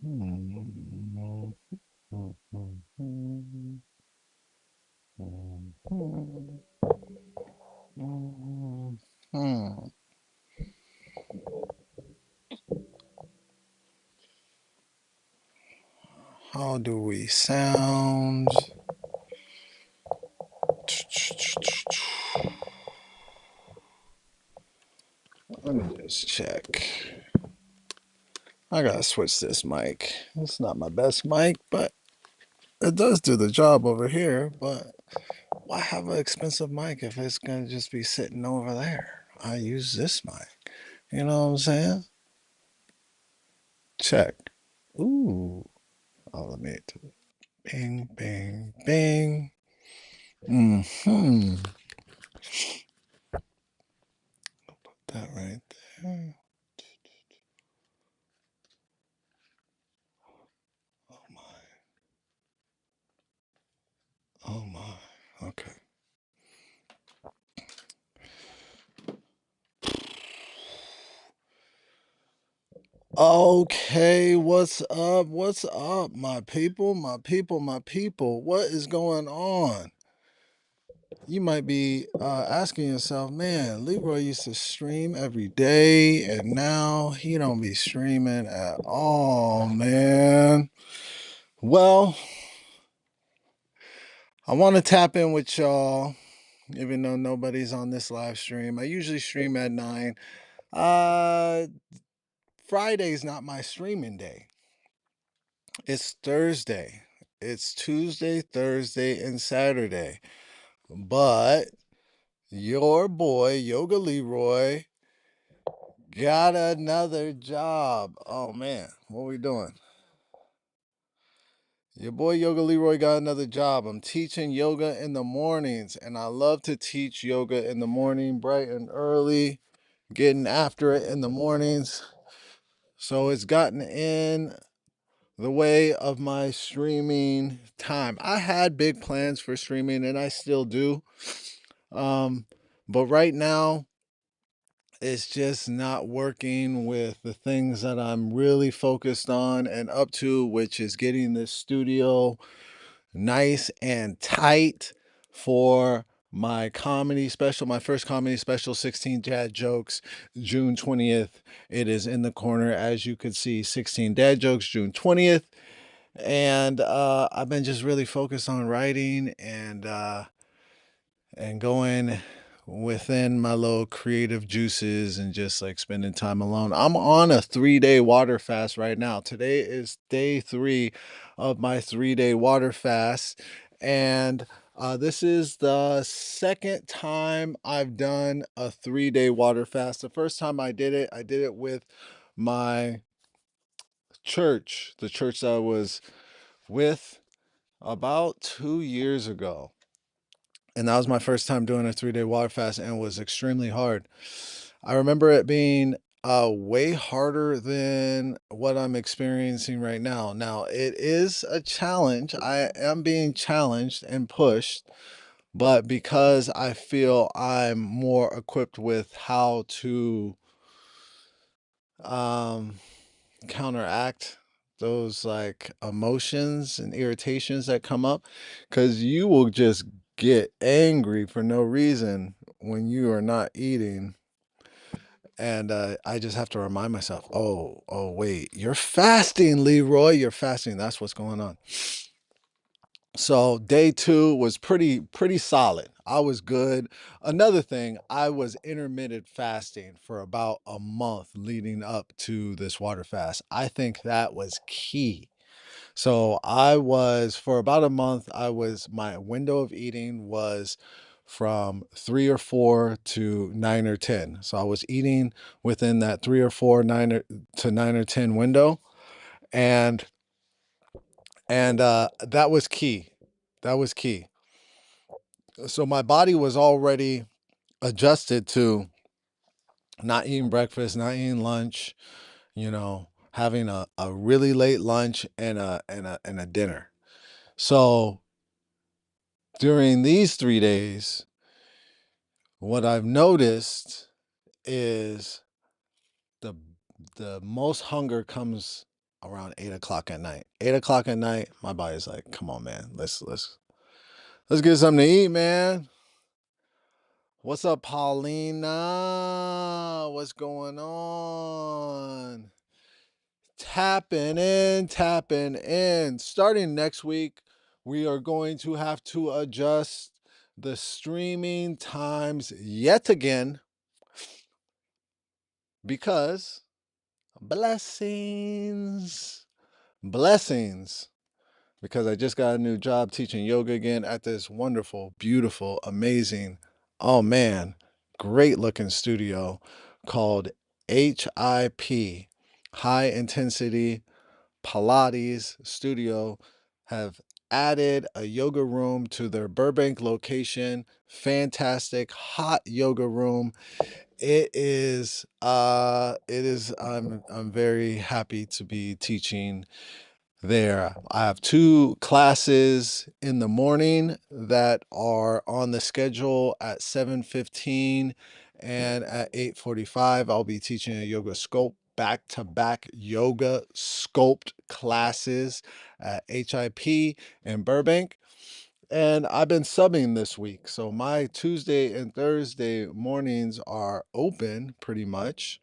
How do we sound? Let me just check. I gotta switch this mic. It's not my best mic, but it does do the job over here. But why have an expensive mic if it's gonna just be sitting over there? I use this mic. You know what I'm saying? Check. Ooh. Oh, let me do bing, bing, bing. Hmm. That right there. Oh my. Oh my. Okay. Okay, what's up? What's up, my people? My people, my people. What is going on? You might be asking yourself, man, Leroy used to stream every day, and now he don't be streaming at all, man. Well, I want to tap in with y'all, even though nobody's on this live stream. I usually stream at 9. Uh, Friday's not my streaming day. It's Thursday. It's Tuesday, Thursday, and Saturday. But your boy, Yoga Leroy, got another job. Oh man, what are we doing? Your boy Yoga Leroy got another job. I'm teaching yoga in the mornings, and I love to teach yoga in the morning, bright and early, getting after it in the mornings. So it's gotten in the way of my streaming time. I had big plans for streaming, and I still do. Um, but right now, it's just not working with the things that I'm really focused on and up to, which is getting this studio nice and tight for my comedy special, my first comedy special, 16 Dad Jokes, June 20th. It is in the corner, as you could see, 16 Dad Jokes, June 20th. And I've been just really focused on writing and going within my little creative juices and just like spending time alone. I'm on a 3-day water fast right now. Today is day 3 of my 3-day water fast. And this is the second time I've done a 3-day water fast. The first time I did it with my church, the church that I was with about 2 years ago. And that was my first time doing a 3-day water fast, and it was extremely hard. I remember it being way harder than what I'm experiencing right now. Now, it is a challenge. I am being challenged and pushed, but because I feel I'm more equipped with how to um, counteract those like emotions and irritations that come up, because you will just get angry for no reason when you are not eating. And I just have to remind myself, oh wait, you're fasting, Leroy, you're fasting. That's what's going on. So day 2 was pretty solid. I was good. Another thing, I was intermittent fasting for about a month leading up to this water fast. I think that was key. So I was, for about a month, my window of eating was from 3 or 4 to 9 or 10. So I was eating within that 3 or 4, 9 or 10 window. And that was key. That was key. So my body was already adjusted to not eating breakfast, not eating lunch, having a really late lunch and a dinner. So during these 3 days, what I've noticed is the the most hunger comes around 8 o'clock at night. 8 o'clock at night, my body's like, come on, man, let's get something to eat, man. What's up, Paulina? What's going on? Tapping in, tapping in. Starting next week, we are going to have to adjust the streaming times yet again because blessings, blessings. Because I just got a new job teaching yoga again at this wonderful, beautiful, amazing, oh man, great looking studio called HIP, High Intensity Pilates Studio. Have added a yoga room to their Burbank location. Fantastic hot yoga room. I'm very happy to be teaching there. I have two classes in the morning that are on the schedule at 7:15 and at 8:45. I'll be teaching a yoga sculpt, back-to-back yoga sculpt classes at HIP in Burbank. And I've been subbing this week. So my Tuesday and Thursday mornings are open pretty much.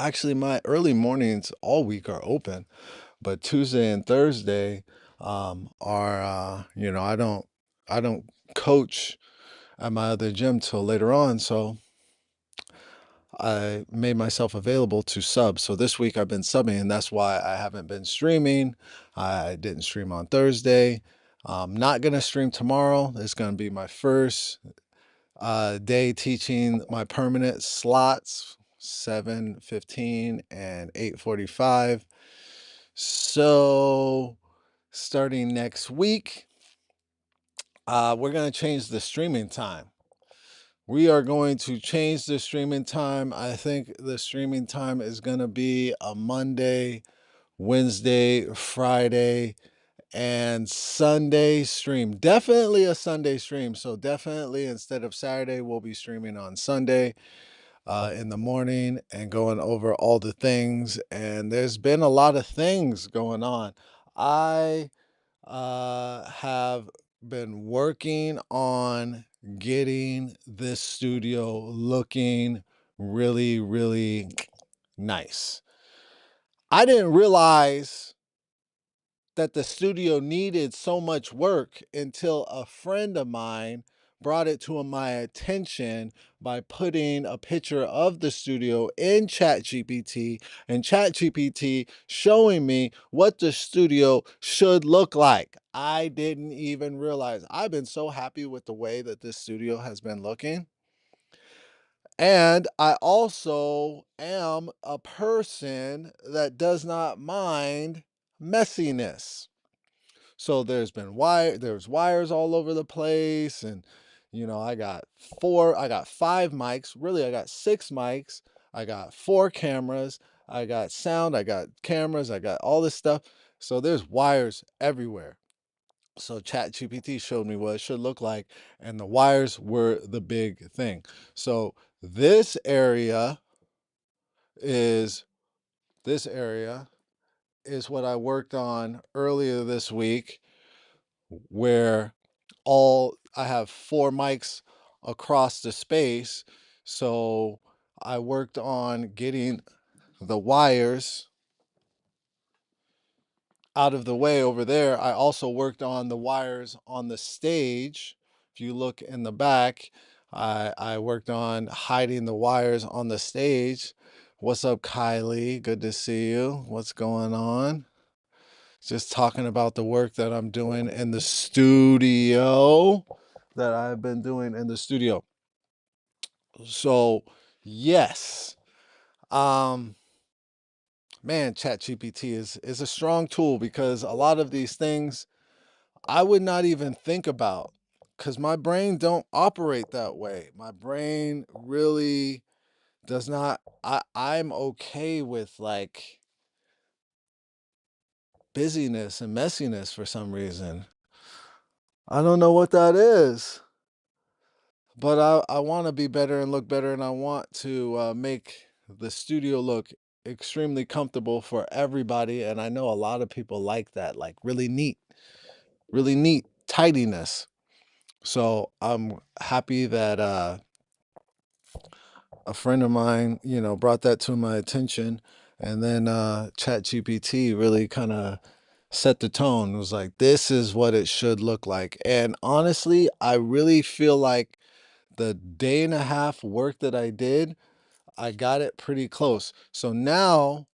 Actually, my early mornings all week are open, but Tuesday and Thursday are I don't coach at my other gym till later on, so I made myself available to sub. So this week I've been subbing, and that's why I haven't been streaming. I didn't stream on Thursday. I'm not gonna stream tomorrow. It's gonna be my first day teaching my permanent slots, 7:15 and 8:45. So starting next week, we're going to change the streaming time. We are going to change the streaming time. I think the streaming time is going to be a Monday, Wednesday, Friday, and Sunday stream. Definitely a Sunday stream. So definitely instead of Saturday, we'll be streaming on Sunday in the morning and going over all the things. And there's been a lot of things going on. I have been working on getting this studio looking really, really nice. I didn't realize that the studio needed so much work until a friend of mine brought it to my attention by putting a picture of the studio in ChatGPT and ChatGPT showing me what the studio should look like. I didn't even realize. I've been so happy with the way that this studio has been looking. And I also am a person that does not mind messiness. So there's wires all over the place, and I got 5 mics. Really, I got 6 mics. I got 4 cameras. I got sound. I got cameras. I got all this stuff. So there's wires everywhere. So ChatGPT showed me what it should look like, and the wires were the big thing. So this area is this area is what I worked on earlier this week, where I have 4 mics across the space. So I worked on getting the wires out of the way over there. I also worked on the wires on the stage. If you look in the back, I worked on hiding the wires on the stage. What's up, Kylie? Good to see you. What's going on? Just talking about the work that I'm doing in the studio, that I've been doing in the studio. So, yes. Man, ChatGPT is a strong tool because a lot of these things I would not even think about because my brain don't operate that way. My brain really does not. I'm okay with like busyness and messiness for some reason. I don't know what that is, but I want to be better and look better, and I want to make the studio look extremely comfortable for everybody, and I know a lot of people like that, like really neat tidiness. So I'm happy that a friend of mine, brought that to my attention, and then ChatGPT really kind of set the tone. It was like, this is what it should look like. And honestly, I really feel like the day and a half work that I did, I got it pretty close. So now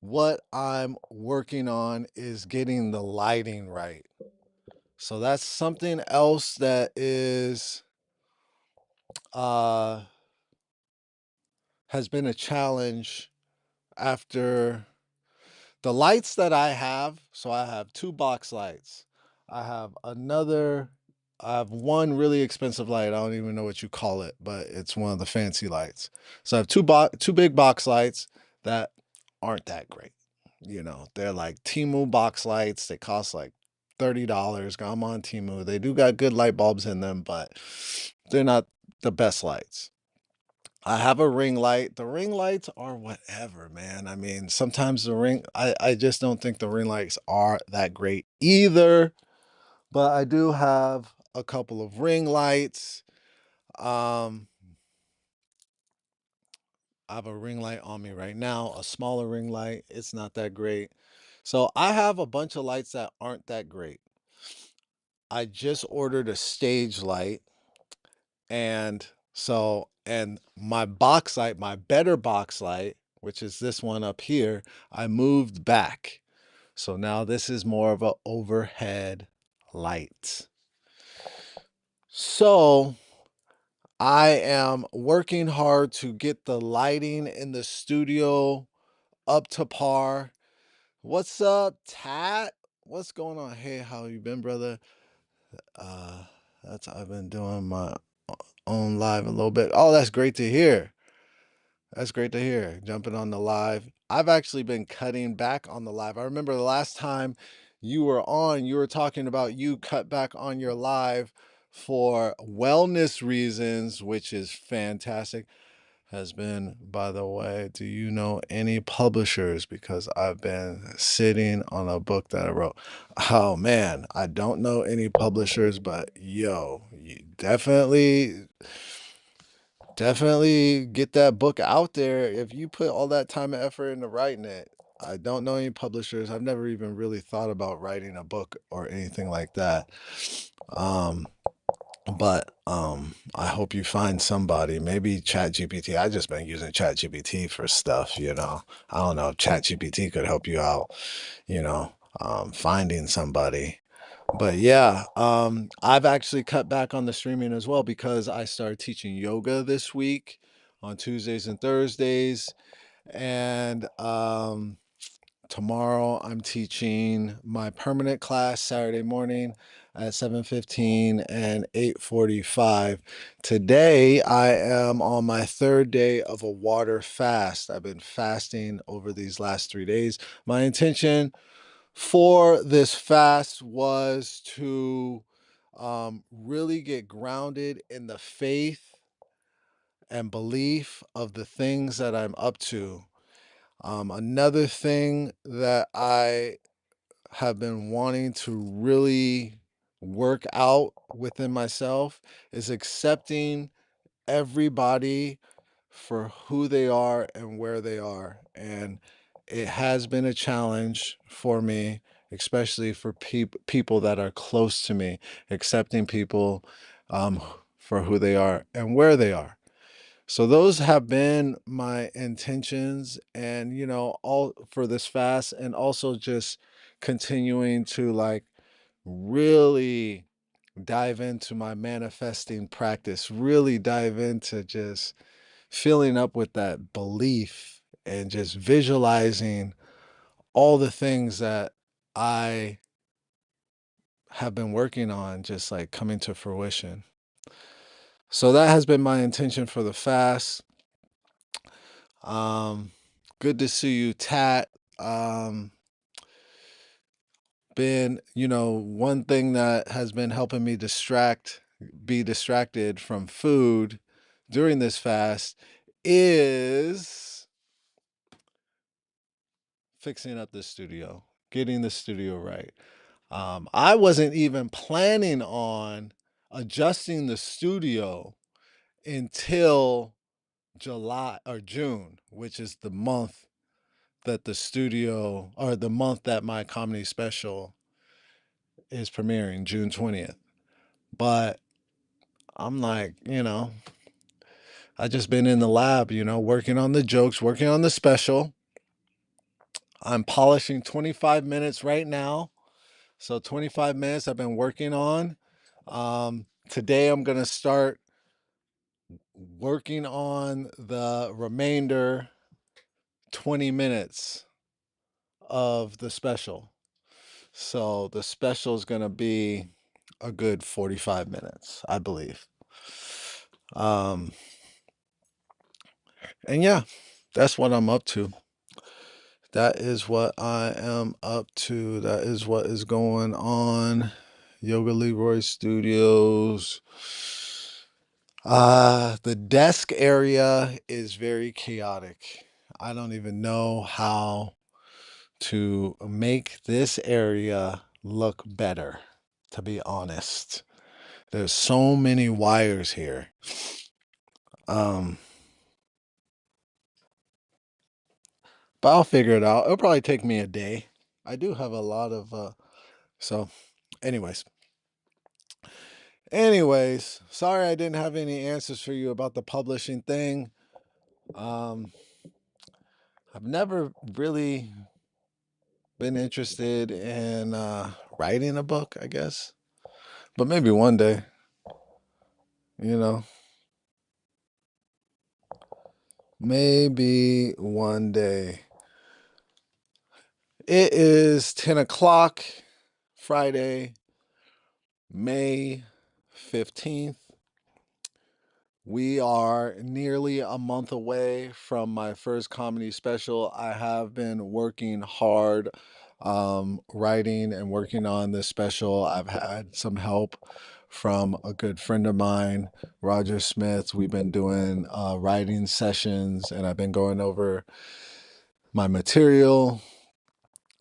what I'm working on is getting the lighting right. So that's something else that is uh has been a challenge after the lights that I have. So I have two box lights. I have another I have one really expensive light. I don't even know what you call it, but it's one of the fancy lights. So I have two big box lights that aren't that great. They're like Temu box lights. They cost like $30. I'm on Temu. They do got good light bulbs in them, but they're not the best lights. I have a ring light. The ring lights are whatever, man. I mean, sometimes I just don't think the ring lights are that great either. But I do have a couple of ring lights. Um, I have a ring light on me right now, a smaller ring light. It's not that great. So I have a bunch of lights that aren't that great. I just ordered a stage light, and my box light, my better box light, which is this one up here, I moved back. So now this is more of a overhead light. So I am working hard to get the lighting in the studio up to par. What's up, Tat? What's going on? Hey, how you been, brother? Uh, that's I've been doing my own live a little bit. Oh, that's great to hear. That's great to hear. Jumping on the live. I've actually been cutting back on the live. I remember the last time you were on, you were talking about you cut back on your live for wellness reasons, which is fantastic. Has been, by the way, do you know any publishers? Because I've been sitting on a book that I wrote. Oh man, I don't know any publishers, but yo, you definitely get that book out there if you put all that time and effort into writing it. I don't know any publishers. I've never even really thought about writing a book or anything like that. Um, but I hope you find somebody, maybe ChatGPT. I just been using ChatGPT for stuff. I don't know if ChatGPT could help you out, you know, finding somebody. But yeah, I've actually cut back on the streaming as well because I started teaching yoga this week on Tuesdays and Thursdays. And tomorrow I'm teaching my permanent class Saturday morning at 7:15 and 8:45. Today I am on my third day of a water fast. I've been fasting over these last 3 days. My intention for this fast was to really get grounded in the faith and belief of the things that I'm up to. Another thing that I have been wanting to really work out within myself is accepting everybody for who they are and where they are. And it has been a challenge for me, especially for people that are close to me, accepting people for who they are and where they are. So those have been my intentions, and all for this fast, and also just continuing to like really dive into my manifesting practice, really dive into just filling up with that belief and just visualizing all the things that I have been working on just like coming to fruition. So that has been my intention for the fast. Um, Good to see you, Tat. Um, one thing that has been helping me be distracted from food during this fast is fixing up the studio, getting the studio right. I wasn't even planning on adjusting the studio until July or June, which is the month that the studio or the month that my comedy special is premiering, June 20th. But I'm like, I just been in the lab, working on the jokes, working on the special. I'm polishing 25 minutes right now. So 25 minutes I've been working on. Today I'm going to start working on the remainder 20 minutes of the special. So the special is going to be a good 45 minutes, I believe. Um, and yeah, that's what I'm up to. That is what I am up to. That is what is going on. Yoga Leroy Studios. The desk area is very chaotic. I don't even know how to make this area look better, to be honest. There's so many wires here. Um, but I'll figure it out. It'll probably take me a day. I do have a lot of so anyways. Sorry I didn't have any answers for you about the publishing thing. Um, I've never really been interested in writing a book, I guess. But maybe one day, you know, maybe one day. It is 10 o'clock, Friday, May 15th. We are nearly a month away from my first comedy special. I have been working hard, writing and working on this special. I've had some help from a good friend of mine, Roger Smith. We've been doing writing sessions, and I've been going over my material,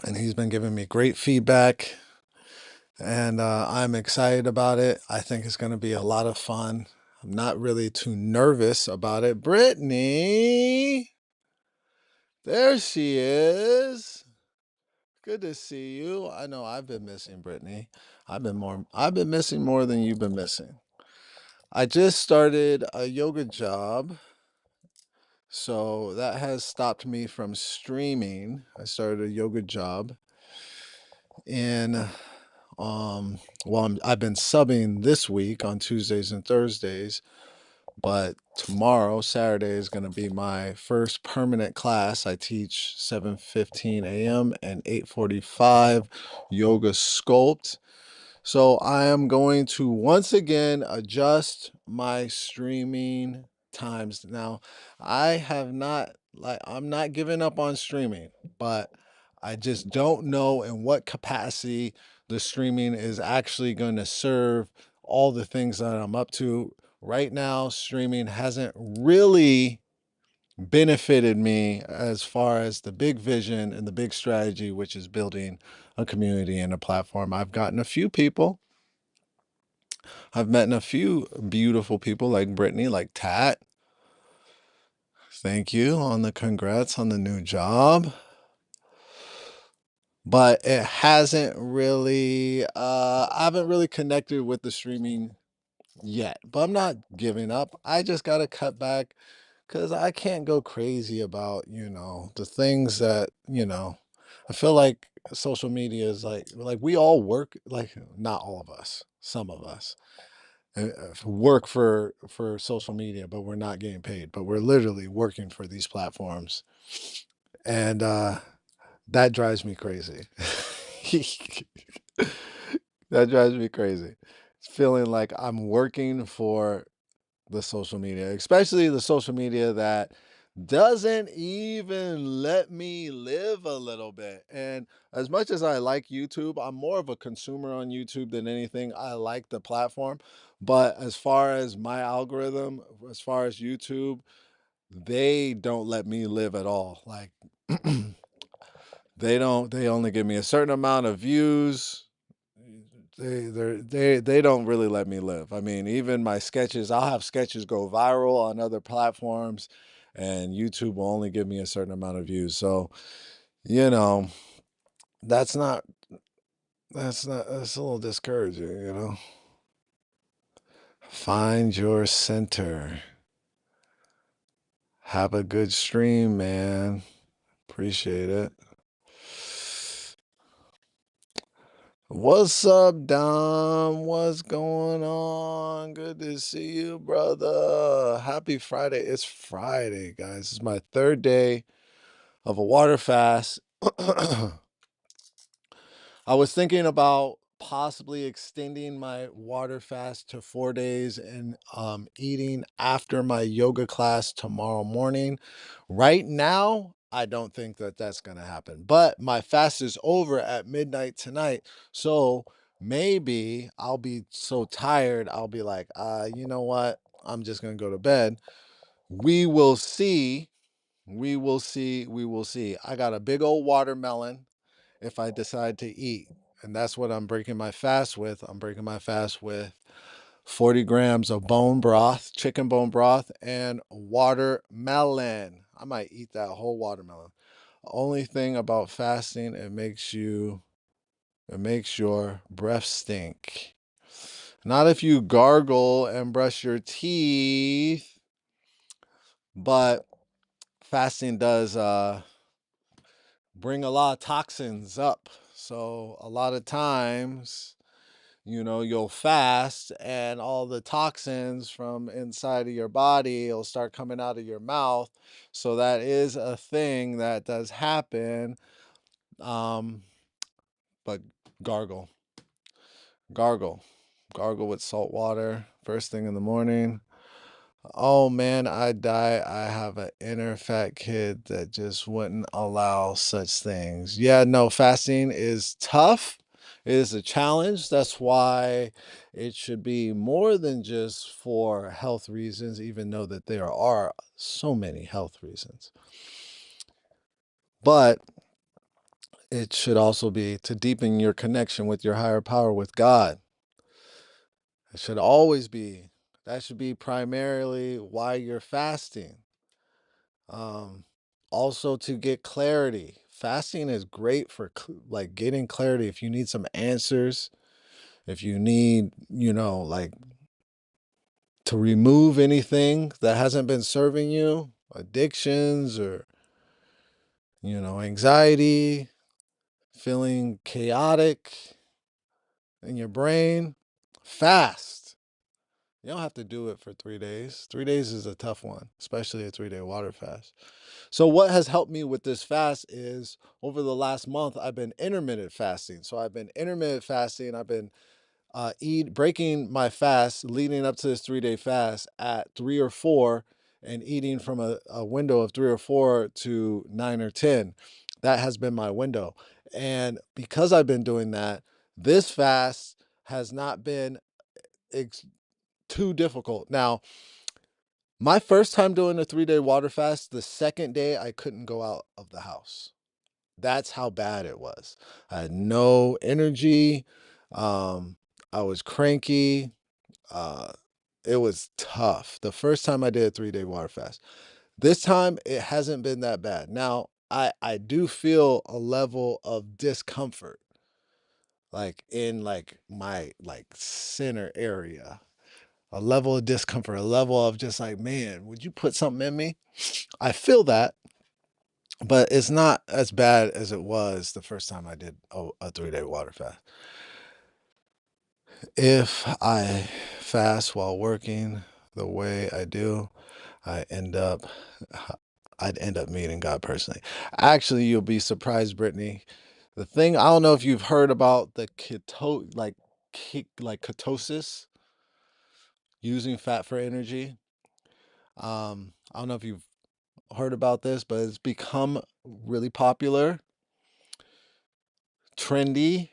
and he's been giving me great feedback. And I'm excited about it. I think it's going to be a lot of fun. I'm not really too nervous about it. Brittany, there she is. Good to see you. I know I've been missing Brittany. I've been missing more than you've been missing. I just started a yoga job, so that has stopped me from streaming. I started a yoga job in I've been subbing this week on Tuesdays and Thursdays, but tomorrow, Saturday, is going to be my first permanent class. I teach 7:15 a.m. and 8:45 yoga sculpt. So I am going to once again adjust my streaming times. Now, I'm not giving up on streaming, but I just don't know in what capacity the streaming is actually going to serve all the things that I'm up to. Right now, streaming hasn't really benefited me as far as the big vision and the big strategy, which is building a community and a platform. I've met a few beautiful people like Brittany, like Tat. Thank you on the congrats on the new job. But it hasn't really, I haven't really connected with the streaming yet. But I'm not giving up. I just got to cut back because I can't go crazy about, the things that, I feel like social media is like we all work, like not all of us, some of us work for social media, but we're not getting paid, but we're literally working for these platforms. And that drives me crazy. That drives me crazy. It's feeling like I'm working for the social media, especially the social media that doesn't even let me live a little bit. And as much as I like YouTube, I'm more of a consumer on YouTube than anything. I like the platform. But as far as my algorithm, as far as YouTube, they don't let me live at all. Like They only give me a certain amount of views. They don't really let me live. I mean, even my sketches, I'll have sketches go viral on other platforms, and YouTube will only give me a certain amount of views. So, you know, that's not that's a little discouraging, you know. Find your center. Have a good stream, man. Appreciate it. What's up, Dom? What's going on? Good to see you, brother. Happy Friday. It's Friday, guys. It's my third day of a water fast. I was thinking about possibly extending my water fast to 4 days and eating after my yoga class tomorrow morning. Right now, I don't think that that's going to happen, but my fast is over at midnight tonight. So maybe I'll be so tired, I'll be like, you know what? I'm just going to go to bed. We will see. We will see. We will see. I got a big old watermelon if I decide to eat. And that's what I'm breaking my fast with. I'm breaking my fast with 40 grams of bone broth, chicken bone broth, and watermelon. I might eat that whole watermelon. Only thing about fasting, it makes your breath stink. Not if you gargle and brush your teeth, but fasting does bring a lot of toxins up. So a lot of times, you'll fast and all the toxins from inside of your body will start coming out of your mouth. So that is a thing that does happen. Um, but gargle, gargle, gargle with salt water first thing in the morning. Oh man, I die. I have an inner fat kid that just wouldn't allow such things. Yeah, no, fasting is tough. It is a challenge. That's why it should be more than just for health reasons, even though that there are so many health reasons. But it should also be to deepen your connection with your higher power, with God. It should always be. That should be primarily why you're fasting. Um, Also to get clarity. Fasting is great for like getting clarity. If you need some answers, if you need, like to remove anything that hasn't been serving you, addictions or, anxiety, feeling chaotic in your brain, fast. You don't have to do it for 3 days. 3 days is a tough one, especially a 3-day water fast. So what has helped me with this fast is over the last month, I've been intermittent fasting. So I've been intermittent fasting. I've been breaking my fast leading up to this 3-day fast at 3 or 4 and eating from a window of 3 or 4 to 9 or 10. That has been my window. And because I've been doing that, this fast has not been too difficult. Now, my first time doing a 3-day water fast, the second day I couldn't go out of the house. That's how bad it was. I had no energy. Um, I was cranky. Uh, it was tough. The first time I did a 3-day water fast. This time it hasn't been that bad. Now, I do feel a level of discomfort, like in like my like center area, a level of discomfort, a level of just like, man, would you put something in me? I feel that, but it's not as bad as it was the first time I did a 3-day water fast. If I fast while working the way I do, I end up, I'd end up meeting God personally. Actually, you'll be surprised, Brittany. The thing, I don't know if you've heard about the like ketosis, using fat for energy. I don't know if you've heard about this, but it's become really popular, trendy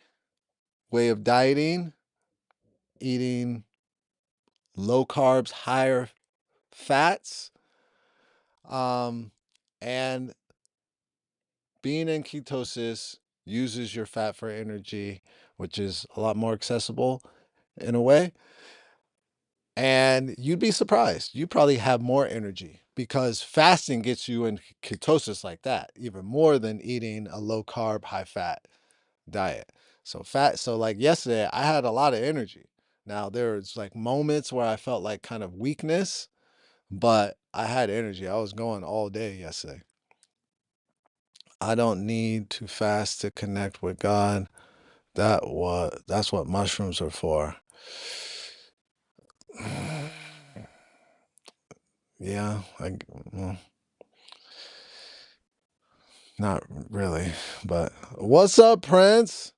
way of dieting, eating low carbs, higher fats. And being in ketosis uses your fat for energy, which is a lot more accessible in a way. And you'd be surprised. You probably have more energy because fasting gets you in ketosis like that, even more than eating a low carb, high fat diet. So like yesterday, I had a lot of energy. Now there's like moments where I felt like kind of weakness, but I had energy. I was going all day yesterday. I don't need to fast to connect with God. That's what mushrooms are for. Yeah, well, not really. But what's up, Prince?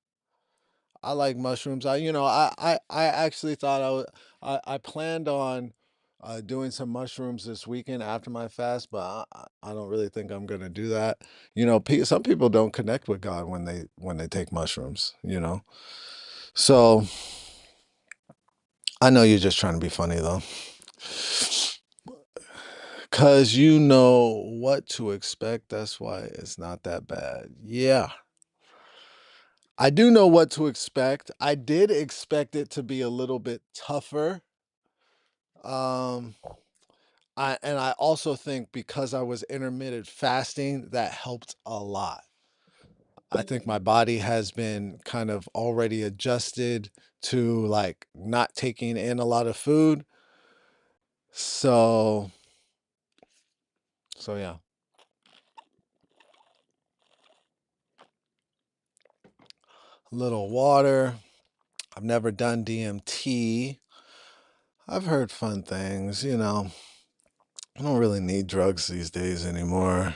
I like mushrooms. I actually thought I planned on doing some mushrooms this weekend after my fast, but I don't really think I'm gonna do that. Some people don't connect with God when they take mushrooms. So I know you're just trying to be funny though, cause you know what to expect. That's why it's not that bad. Yeah, I do know what to expect. I did expect it to be a little bit tougher. Um, I also think because I was intermittent fasting, that helped a lot. I think my body has been kind of already adjusted to like not taking in a lot of food. So so yeah. A little water. I've never done DMT. I've heard fun things. I don't really need drugs these days anymore.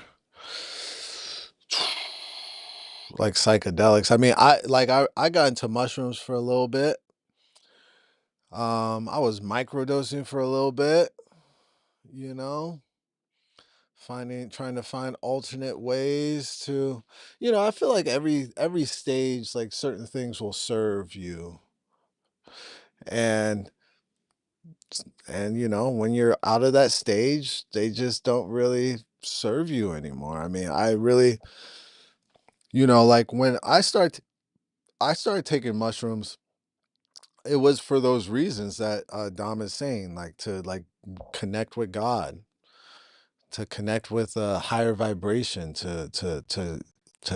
Like psychedelics. I mean, I got into mushrooms for a little bit. I was microdosing for a little bit, you know, trying to find alternate ways to, I feel like every stage, like certain things will serve you. And when you're out of that stage, they just don't really serve you anymore. I mean, I really, like when I started taking mushrooms, it was for those reasons that Dom is saying, like to like connect with God, to connect with a higher vibration, to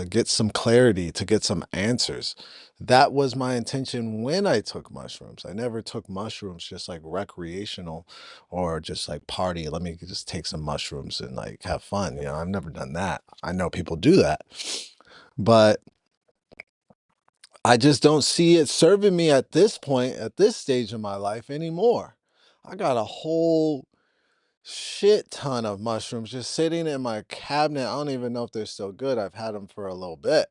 get some clarity, to get some answers. That was my intention when I took mushrooms. I never took mushrooms just like recreational or just like party. Let me just take some mushrooms and like have fun. I've never done that. I know people do that, but I just don't see it serving me at this point, at this stage of my life anymore. I got a whole shit ton of mushrooms just sitting in my cabinet. I don't even know if they're still good. I've had them for a little bit.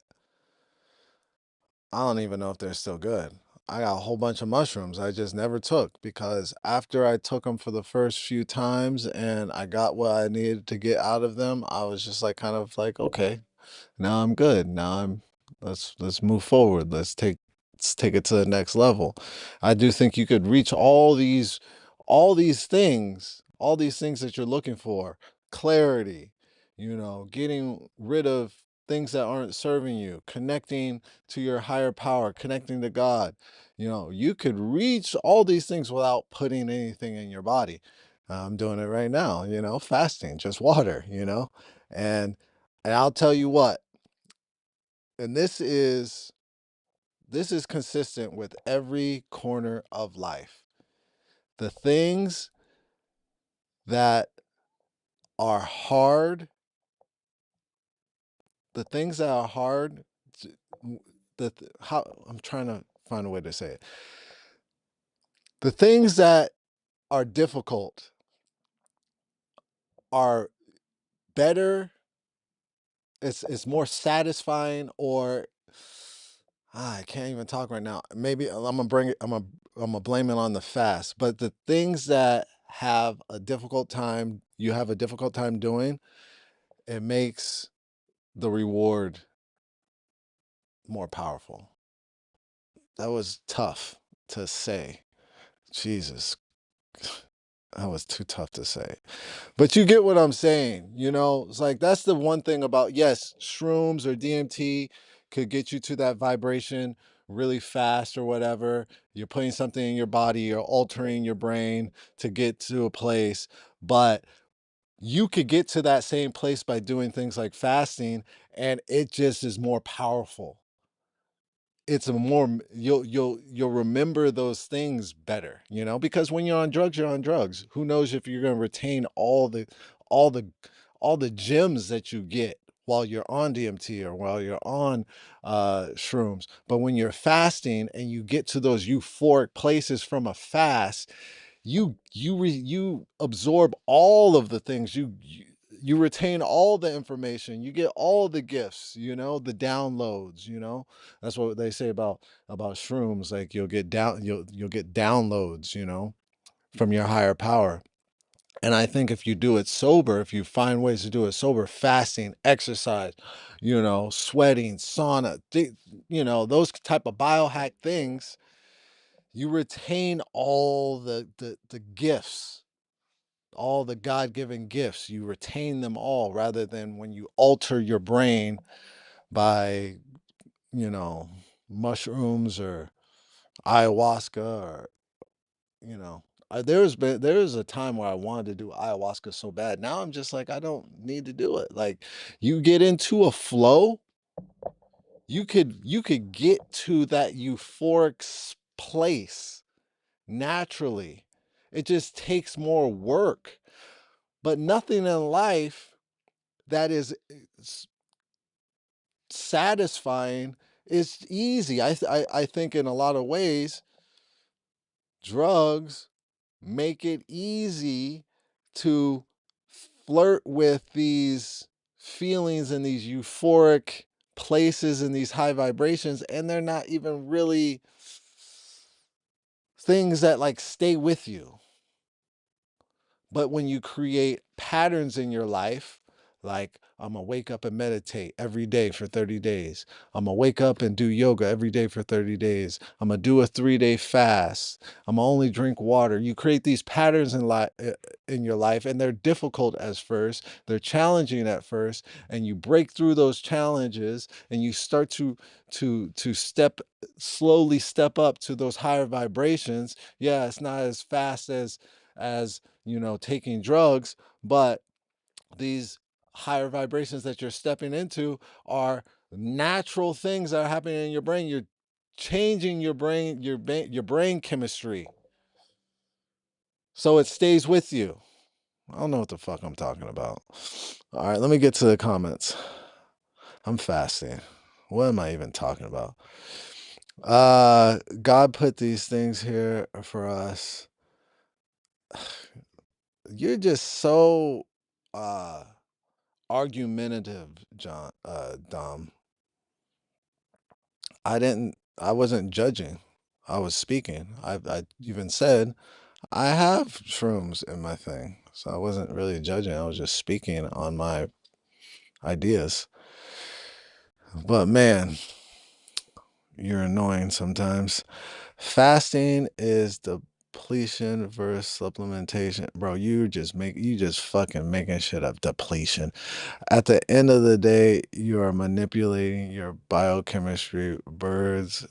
I don't even know if they're still good. I got a whole bunch of mushrooms I just never took because after I took them for the first few times and I got what I needed to get out of them, I was just like kind of like, okay, now I'm good. Now let's move forward. Let's take it to the next level. I do think you could reach all these things that you're looking for. Clarity, getting rid of things that aren't serving you, connecting to your higher power, connecting to God. You could reach all these things without putting anything in your body. I'm doing it right now, fasting, just water, and and I'll tell you what, and this is consistent with every corner of life. The things that are hard, the things that are hard, t- how I'm trying to find a way to say it. The things that are difficult are better, it's more satisfying, or I can't even talk right now. Maybe I'm gonna bring it. I'm gonna blame it on the fast. But the things that you have a difficult time doing, it makes the reward more powerful. That was tough to say. Jesus. That was too tough to say. But you get what I'm saying, you know? It's like that's the one thing about, yes, shrooms or DMT could get you to that vibration really fast or whatever. You're putting something in your body, you're altering your brain to get to a place, but you could get to that same place by doing things like fasting, and it just is more powerful. It's a more you'll remember those things better, you know, because when you're on drugs, you're on drugs. Who knows if you're going to retain all the all the gems that you get while you're on DMT or while you're on shrooms. But when you're fasting and you get to those euphoric places from a fast, you absorb all of the things, you retain all the information, you get all the gifts, you know, the downloads, you know. That's what they say about shrooms, like you'll get downloads, you know, from your higher power. And I think if you do it sober, if you find ways to do it sober, fasting, exercise, you know, sweating, sauna, you know, those type of biohack things, you retain all the gifts, all the God-given gifts. You retain them all rather than when you alter your brain by, you know, mushrooms or ayahuasca or, you know. There was a time where I wanted to do ayahuasca so bad. Now I'm just like I don't need to do it. Like you get into a flow, you could get to that euphoric place naturally. It just takes more work. But nothing in life that is satisfying is easy. I think in a lot of ways, drugs make it easy to flirt with these feelings and these euphoric places and these high vibrations, and they're not even really things that like stay with you. But when you create patterns in your life, like I'm gonna wake up and meditate every day for 30 days. I'm gonna wake up and do yoga every day for 30 days. I'm gonna do a 3-day fast. I'm gonna only drink water. You create these patterns in your life, and they're difficult as first. They're challenging at first, and you break through those challenges, and you start to slowly step up to those higher vibrations. Yeah, it's not as fast as you know, taking drugs, but these higher vibrations that you're stepping into are natural things that are happening in your brain. You're changing your brain chemistry so it stays with you. I don't know what the fuck I'm talking about. All right, let me get to the comments. I'm fasting. What am I even talking about? God put these things here for us. You're just so argumentative, Dom. I wasn't judging. I was speaking. I even said I have shrooms in my thing. So I wasn't really judging. I was just speaking on my ideas. But man, you're annoying sometimes. Fasting is depletion versus supplementation. Bro, you just fucking making shit up. Depletion. At the end of the day, you are manipulating your biochemistry. Birds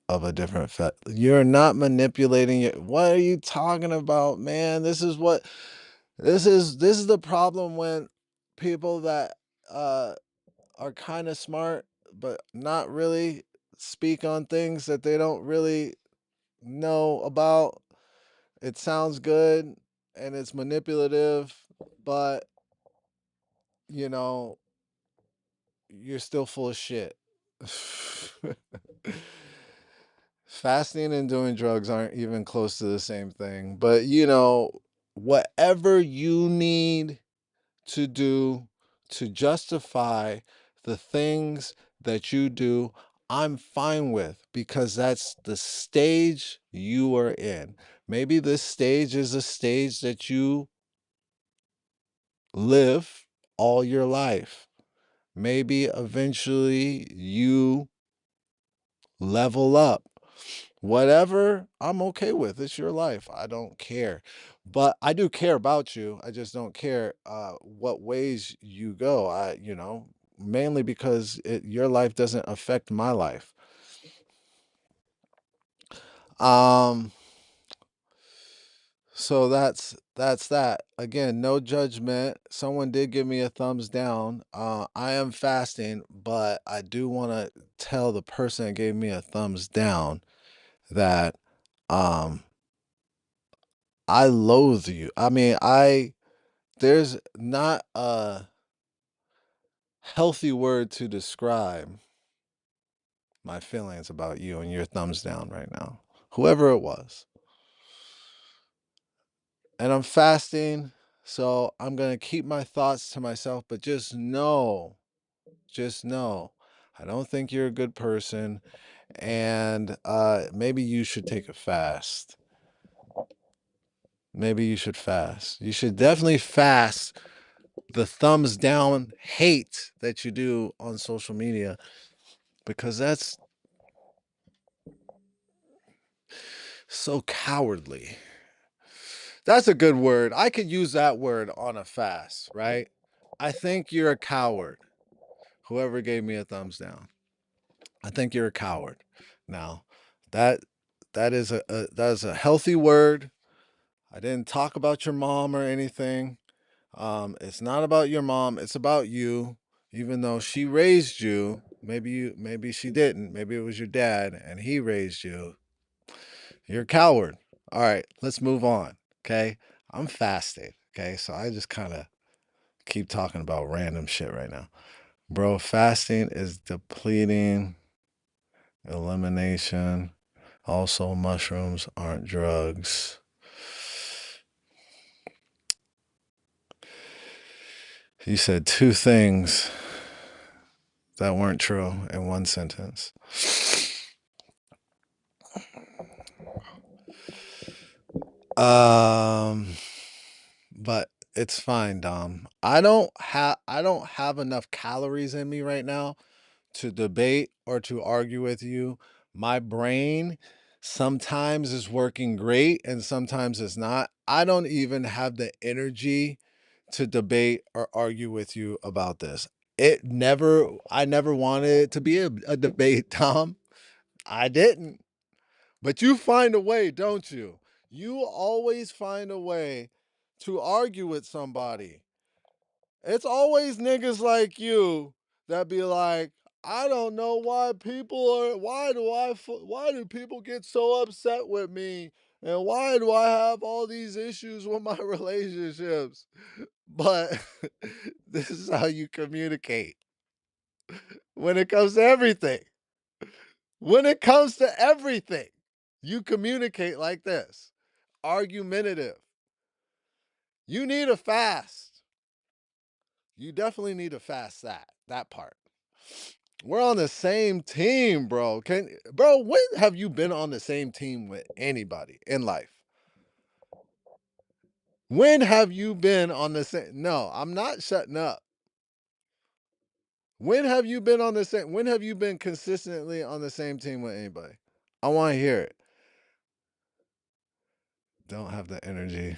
of a different you're not manipulating it. What are you talking about, man? This is the problem when people that are kind of smart but not really speak on things that they don't really know about. It sounds good and it's manipulative, but you know, you're still full of shit. Fasting and doing drugs aren't even close to the same thing. But, you know, whatever you need to do to justify the things that you do, I'm fine with because that's the stage you are in. Maybe this stage is a stage that you live all your life. Maybe eventually you level up. Whatever, I'm okay with. It's your life. I don't care. But I do care about you. I just don't care what ways you go. Mainly because your life doesn't affect my life. Um so that's that. Again, no judgment. Someone did give me a thumbs down. I am fasting, but I do want to tell the person that gave me a thumbs down that um I loathe you. I mean, there's not a healthy word to describe my feelings about you and your thumbs down right now. Whoever it was. And I'm fasting, so I'm going to keep my thoughts to myself, but just know, I don't think you're a good person, and maybe you should take a fast. Maybe you should fast. You should definitely fast the thumbs down hate that you do on social media, because that's so cowardly. That's a good word. I could use that word on a fast, right? I think you're a coward. Whoever gave me a thumbs down. I think you're a coward. Now, that that is a healthy word. I didn't talk about your mom or anything. It's not about your mom, it's about you. Even though she raised you, maybe she didn't. Maybe it was your dad and he raised you. You're a coward. All right, let's move on. Okay. I'm fasting. Okay. So I just kind of keep talking about random shit right now. Bro, fasting is depleting, elimination. Also, mushrooms aren't drugs. You said two things that weren't true in one sentence. Um, but it's fine, Dom. I don't have enough calories in me right now to debate or to argue with you. My brain sometimes is working great and sometimes it's not. I don't even have the energy to debate or argue with you about this. I never wanted it to be a debate, Tom. I didn't. But you find a way, don't you? You always find a way to argue with somebody. It's always niggas like you that be like, I don't know why why do people get so upset with me? And why do I have all these issues with my relationships? But this is how you communicate when it comes to everything. When it comes to everything, you communicate like this, argumentative. You need a fast. You definitely need to fast that part. We're on the same team, bro. When have you been on the same team with anybody in life? When have you been on the same? No, I'm not shutting up. When have you been consistently on the same team with anybody? I want to hear it. Don't have the energy.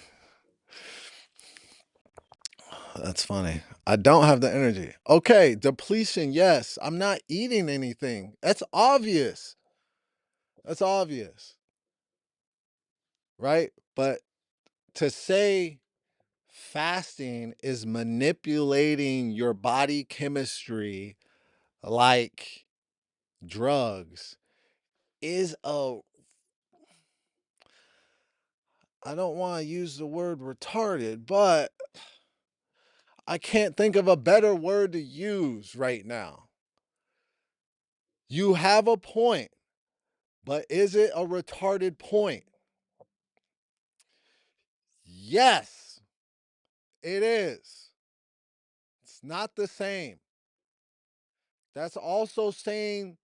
That's funny. I don't have the energy. Okay, depletion, yes. I'm not eating anything. That's obvious. That's obvious, right? But to say fasting is manipulating your body chemistry like drugs is a I don't want to use the word retarded, but I can't think of a better word to use right now. You have a point, but is it a retarded point? Yes, it is. It's not the same. That's also saying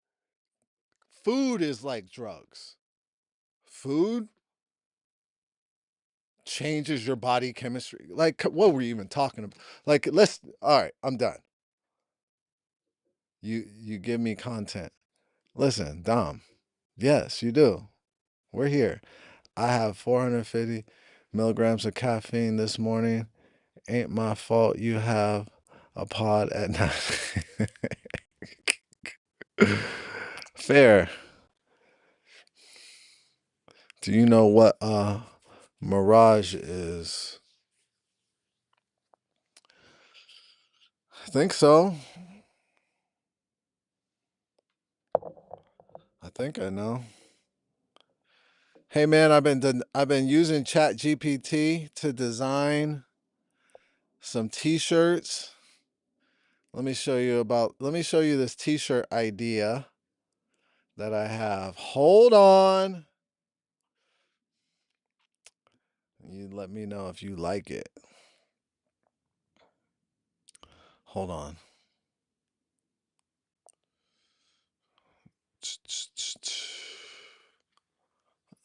food is like drugs. Food changes your body chemistry. Like, what were we even talking about? Like, all right, I'm done. You give me content. Listen, Dom. Yes, you do. We're here. I have 450 milligrams of caffeine this morning. Ain't my fault you have a pod at night. Fair. Do you know what mirage is? I think so. I think I know. Hey man, I've been using Chat GPT to design some t-shirts. Let me show you this t-shirt idea that I have. Hold on. You let me know if you like it. Hold on.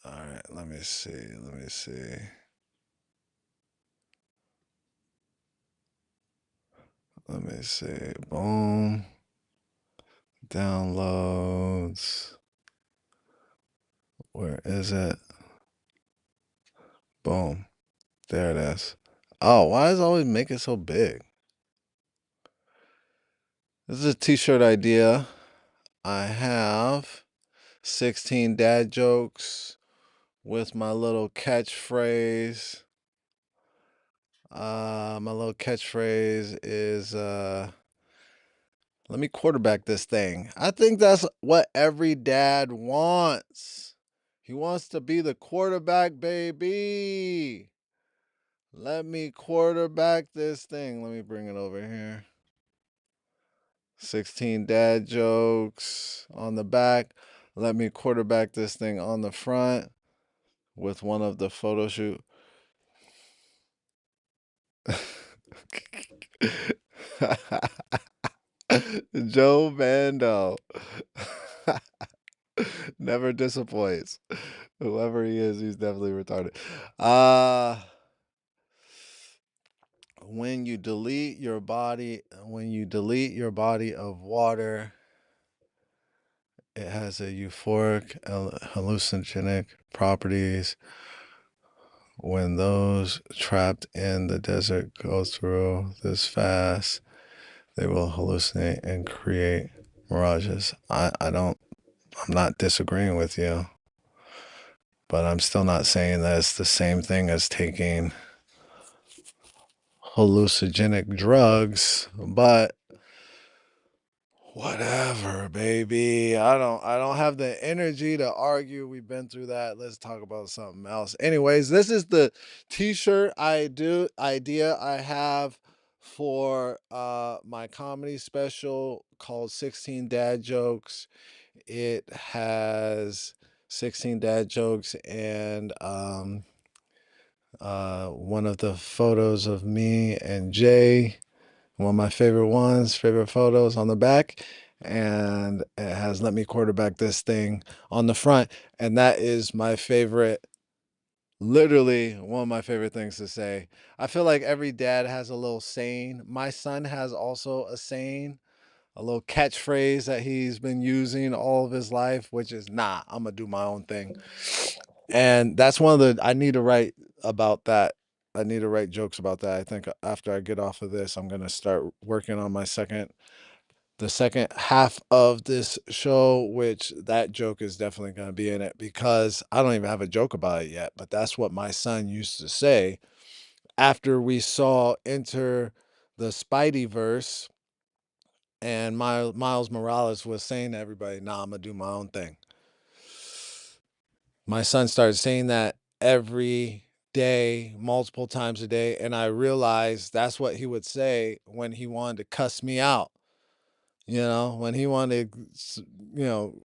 All right, let me see. Let me see. Let me see. Boom. Downloads. Where is it? Boom. There it is. Oh, why does it always make it so big? This is a t-shirt idea. I have 16 dad jokes with my little catchphrase. My little catchphrase is let me quarterback this thing. I think that's what every dad wants. He wants to be the quarterback, baby. Let me quarterback this thing. Let me bring it over here. 16 dad jokes on the back. Let me quarterback this thing on the front with one of the photo shoot. Joe Mando never disappoints. Whoever he is, he's definitely retarded. When you delete your body of water, it has a euphoric hallucinogenic properties. When those trapped in the desert go through this fast, they will hallucinate and create mirages. I'm not disagreeing with you, but I'm still not saying that it's the same thing as taking hallucinogenic drugs, but whatever, baby. I don't have the energy to argue. We've been through that. Let's talk about something else. Anyways, this is the t-shirt idea I have for my comedy special called 16 Dad Jokes. It has 16 dad jokes and one of the photos of me and Jay, one of my favorite photos on the back, and it has let me quarterback this thing on the front, and that is my favorite, literally one of my favorite things to say. I feel like every dad has a little saying. My son has also a saying, a little catchphrase that he's been using all of his life, which is, nah, I'm gonna do my own thing. And that's one of the, I need to write about that. I need to write jokes about that. I think after I get off of this, I'm gonna start working on the second half of this show, which that joke is definitely gonna be in it because I don't even have a joke about it yet. But that's what my son used to say after we saw Enter the Spideyverse, and Miles Morales was saying to everybody, "Nah, I'm gonna do my own thing." My son started saying that every day, multiple times a day, and I realized that's what he would say when he wanted to cuss me out. You know, when he wanted to, you know,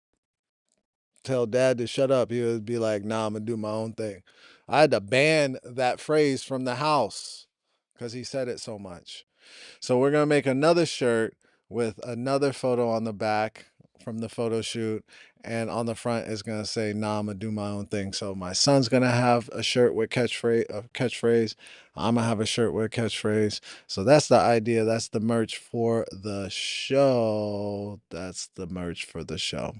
tell dad to shut up, he would be like, "Nah, I'm gonna do my own thing." I had to ban that phrase from the house because he said it so much. So we're gonna make another shirt with another photo on the back from the photo shoot, and on the front is gonna say, "Nah, I'm gonna do my own thing." So my son's gonna have a shirt with catchphrase. I'm gonna have a shirt with catchphrase. So that's the idea. That's the merch for the show. That's the merch for the show.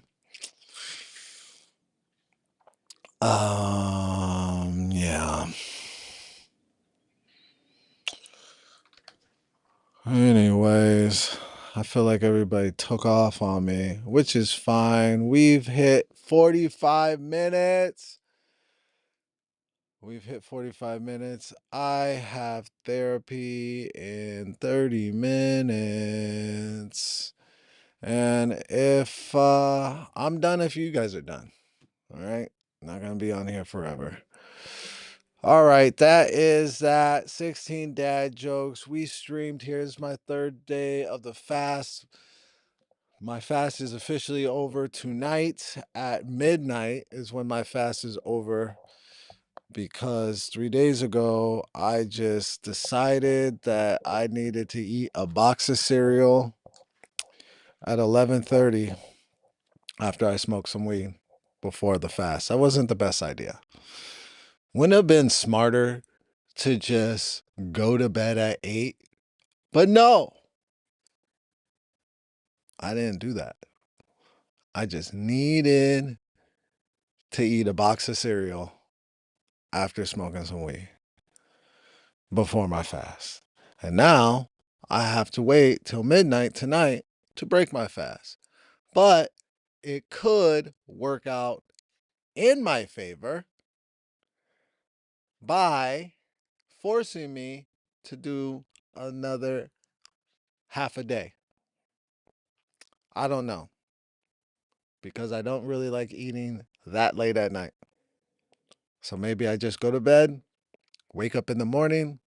Yeah. Anyways, I feel like everybody took off on me, which is fine. We've hit 45 minutes. We've hit 45 minutes. I have therapy in 30 minutes. And if I'm done if you guys are done. All right? Not going to be on here forever. All right, that is that. 16 dad jokes. We streamed. Here's my third day of the fast. My fast is officially over tonight at midnight, is when my fast is over, because 3 days ago I just decided that I needed to eat a box of cereal at 11:30 after I smoked some weed before the fast. That wasn't the best idea. Wouldn't it have been smarter to just go to bed at 8? But no, I didn't do that. I just needed to eat a box of cereal after smoking some weed before my fast. And now I have to wait till midnight tonight to break my fast. But it could work out in my favor by forcing me to do another half a day. I don't know, because I don't really like eating that late at night. So maybe I just go to bed, wake up in the morning,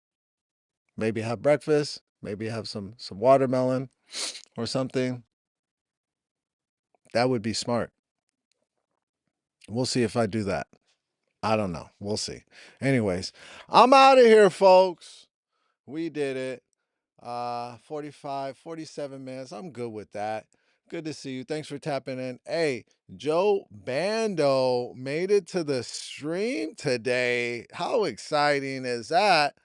maybe have breakfast, maybe have some watermelon or something. That would be smart. We'll see if I do that. I don't know. We'll see. Anyways, I'm out of here, folks. We did it. 45, 47 minutes. I'm good with that. Good to see you. Thanks for tapping in. Hey, Joe Bando made it to the stream today. How exciting is that?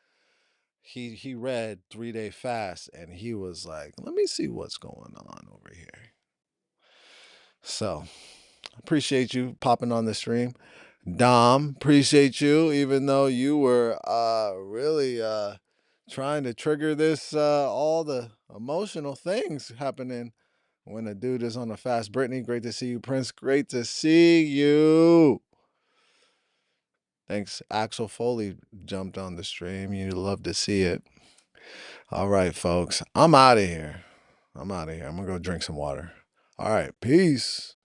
He read 3-Day Fast and he was like, let me see what's going on over here. So appreciate you popping on the stream. Dom, appreciate you, even though you were really trying to trigger this, all the emotional things happening when a dude is on a fast. Brittany, great to see you. Prince, great to see you. Thanks. Axel Foley jumped on the stream. You'd love to see it. All right, folks. I'm out of here. I'm going to go drink some water. All right. Peace.